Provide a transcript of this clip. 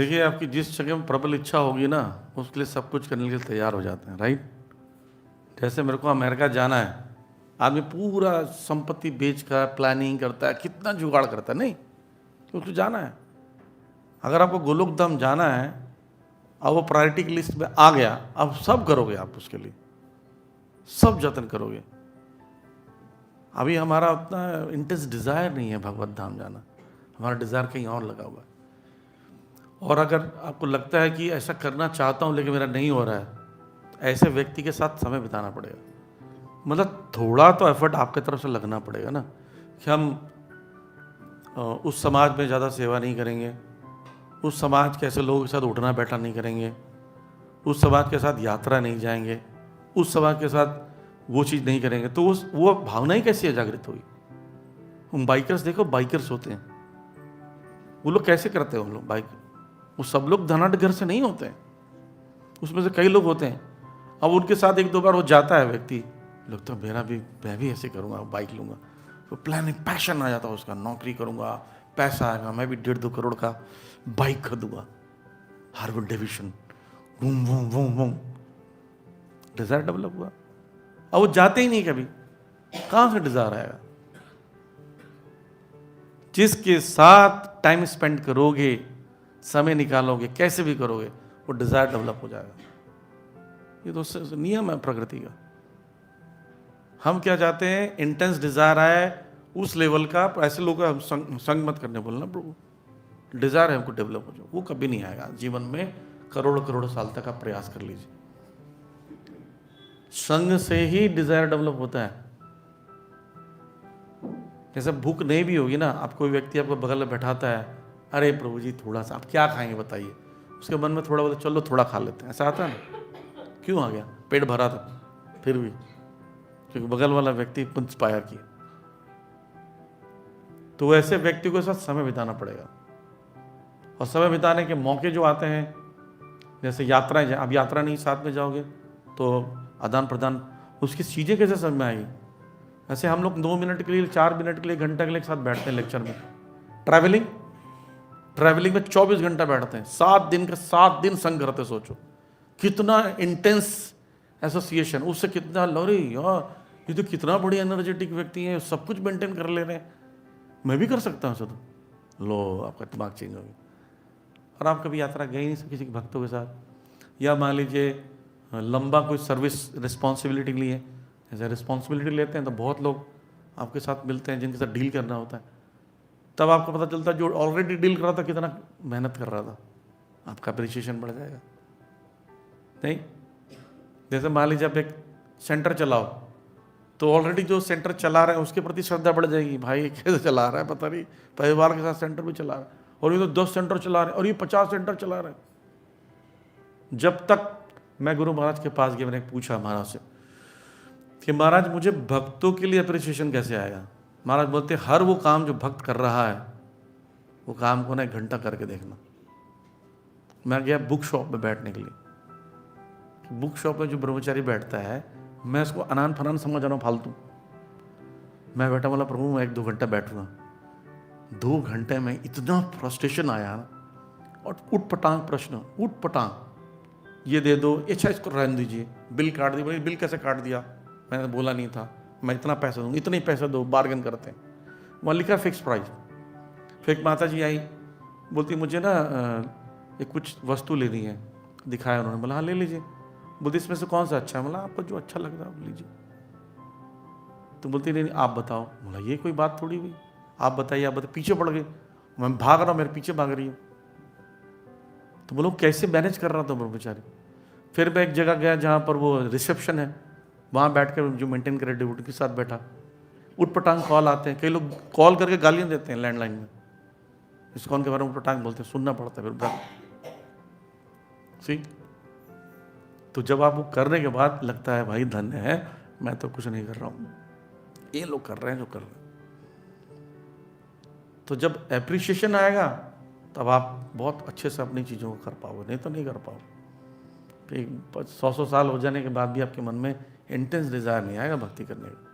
देखिए, आपकी जिस जगह में प्रबल इच्छा होगी ना, उसके लिए सब कुछ करने के लिए तैयार हो जाते हैं, राइट। जैसे मेरे को अमेरिका जाना है, आदमी पूरा संपत्ति बेच कर प्लानिंग करता है, कितना जुगाड़ करता है, नहीं क्योंकि जाना है। अगर आपको गोलोक धाम जाना है, अब वो प्रायोरिटी की लिस्ट में आ गया, अब सब करोगे आप, उसके लिए सब जतन करोगे। अभी हमारा उतना इंटेंस डिज़ायर नहीं है भगवत धाम जाना, हमारा डिज़ायर कहीं और लगा हुआ है। और अगर आपको लगता है कि ऐसा करना चाहता हूँ लेकिन मेरा नहीं हो रहा है, ऐसे व्यक्ति के साथ समय बिताना पड़ेगा। मतलब थोड़ा तो एफर्ट आपकी तरफ से लगना पड़ेगा ना, कि हम उस समाज में ज़्यादा सेवा नहीं करेंगे, उस समाज के ऐसे लोगों के साथ उठना बैठना नहीं करेंगे, उस समाज के साथ यात्रा नहीं जाएंगे, उस समाज के साथ वो चीज़ नहीं करेंगे, तो वो भावना ही कैसी जागृत हुई। हम बाइकर्स देखो, बाइकर्स होते हैं, वो लोग कैसे करते हैं, वो लोग बाइक, वो सब लोग धनाढ़ घर से नहीं होते हैं, उसमें से कई लोग होते हैं। अब उनके साथ एक दो बार वो जाता है व्यक्ति, लगता है मैं भी ऐसे करूँगा, बाइक लूँगा, तो प्लानिंग पैशन आ जाता है उसका, नौकरी करूँगा, पैसा आएगा, मैं भी 1.5-2 करोड़ का बाइक खरीदूँगा, Harvard Davidson, vroom vroom vroom vroom, desire develop हुआ। अब वो जाते ही नहीं कभी, कहाँ से डिज़ायर आएगा। जिसके साथ टाइम स्पेंड करोगे, समय निकालोगे, कैसे भी करोगे, वो डिज़ायर डेवलप हो जाएगा। ये तो नियम है प्रकृति का। हम क्या चाहते हैं, इंटेंस डिज़ायर आए उस लेवल का, ऐसे लोगों का हम संग मत करने बोलना प्रभु, डिज़ायर है हमको डेवलप हो जाए, वो कभी नहीं आएगा जीवन में। करोड़ साल तक आप प्रयास कर लीजिए, संग से ही डिज़ायर डेवलप होता है। जैसे भूख नहीं भी होगी ना, आप कोई व्यक्ति आपको बगल में बैठाता है, अरे प्रभु जी थोड़ा सा, आप क्या खाएंगे बताइए, उसके मन में थोड़ा बोलते चलो थोड़ा खा लेते हैं, ऐसा आता है ना। क्यों आ गया, पेट भरा था फिर भी, क्योंकि बगल वाला व्यक्ति इंस्पायर किया। तो ऐसे व्यक्ति के साथ समय बिताना पड़ेगा। और समय बिताने के मौके जो आते हैं, जैसे यात्राएं, अब यात्रा नहीं साथ में जाओगे तो आदान प्रदान, उसकी चीज़ें कैसे समझ में आएगी। ऐसे हम लोग 2 मिनट के लिए, 4 मिनट के लिए, घंटा के लिए एक साथ बैठते हैं लेक्चर में। ट्रैवलिंग में 24 घंटा बैठते हैं, 7 दिन संग करते। सोचो कितना इंटेंस एसोसिएशन, उससे कितना, अरे यार ये तो कितना बड़ी एनर्जेटिक व्यक्ति है, सब कुछ मेंटेन कर ले रहे हैं, मैं भी कर सकता हूँ। तो लो आपका दिमाग चेंज हो गया। और आप कभी यात्रा गए नहीं किसी के भक्तों के साथ, या मान लीजिए लंबा कोई सर्विस रिस्पॉन्सिबिलिटी लिए, जैसे रिस्पॉन्सिबिलिटी लेते हैं तो बहुत लोग आपके साथ मिलते हैं जिनके साथ डील करना होता है, तब आपको पता चलता है जो ऑलरेडी डील कर रहा था कितना मेहनत कर रहा था, आपका अप्रिसिएशन बढ़ जाएगा। नहीं, जैसे मान लीजिए आप एक सेंटर चलाओ, तो ऑलरेडी जो सेंटर चला रहा है उसके प्रति श्रद्धा बढ़ जाएगी, भाई ये कैसे चला रहा है पता नहीं, परिवार के साथ सेंटर भी चला रहा है, और ये तो 10 सेंटर चला रहे हैं, और ये 50 सेंटर चला रहे हैं। जब तक मैं गुरु महाराज के पास गया, मैंने पूछा महाराज से कि महाराज मुझे भक्तों के लिए अप्रिसिएशन कैसे आएगा। महाराज बोलते हर वो काम जो भक्त कर रहा है, वो काम को ना 1 घंटा करके देखना। मैं गया बुक शॉप में बैठने के लिए, बुक शॉप में जो ब्रह्मचारी बैठता है, मैं उसको अनान फनान समझ रहा हूँ, फालतू। मैं बैठा, बोला प्रभु मैं 1-2 घंटा बैठूंगा। 2 घंटे में इतना फ्रस्ट्रेशन आया, और उठ पटांग प्रश्न, उठ पटांग, ये दे दो, अच्छा इसको रहने दीजिए, बिल काट दी। बोले बिल कैसे काट दिया, मैंने बोला नहीं था, मैं इतना पैसा दूँ, इतने ही पैसा दो, बार्गेन करते हैं। वहाँ लिखा फिक्स प्राइस। फिर एक माता जी आई, बोलती मुझे ना एक कुछ वस्तु लेनी है, दिखाया उन्होंने, बोला हाँ ले लीजिए। बोलती इसमें से कौन सा अच्छा है, बोला आपको जो अच्छा लग रहा है लीजिए। तो बोलती नहीं आप बताओ। बोला ये कोई बात थोड़ी हुई, आप बताइए, आप बताइए। पीछे पड़ गई, मैं भाग रहा हूँ, मेरे पीछे भाग रही हूँ। तो बोलो कैसे मैनेज कर रहा था ब्रह्मचारी। फिर मैं एक जगह गया जहाँ पर वो रिसेप्शन है, वहाँ बैठ कर जो मेंटेन करे ड्यूटी के साथ बैठा, उठ पटांग कॉल आते हैं, कई लोग कॉल करके गालियाँ देते हैं लैंडलाइन में, इस्कॉन के बारे में उठ पटांग बोलते हैं, सुनना पड़ता है फिर सी। तो जब आप वो करने के बाद लगता है भाई धन्य है, मैं तो कुछ नहीं कर रहा हूँ, ये लोग कर रहे हैं जो कर रहे हैं। तो जब एप्रिशिएशन आएगा तब आप बहुत अच्छे से अपनी चीज़ों को कर पाओगे, नहीं तो नहीं कर पाओगे। 100 साल हो जाने के बाद भी आपके मन में इंटेंस डिज़ायर नहीं आएगा भक्ति करने का।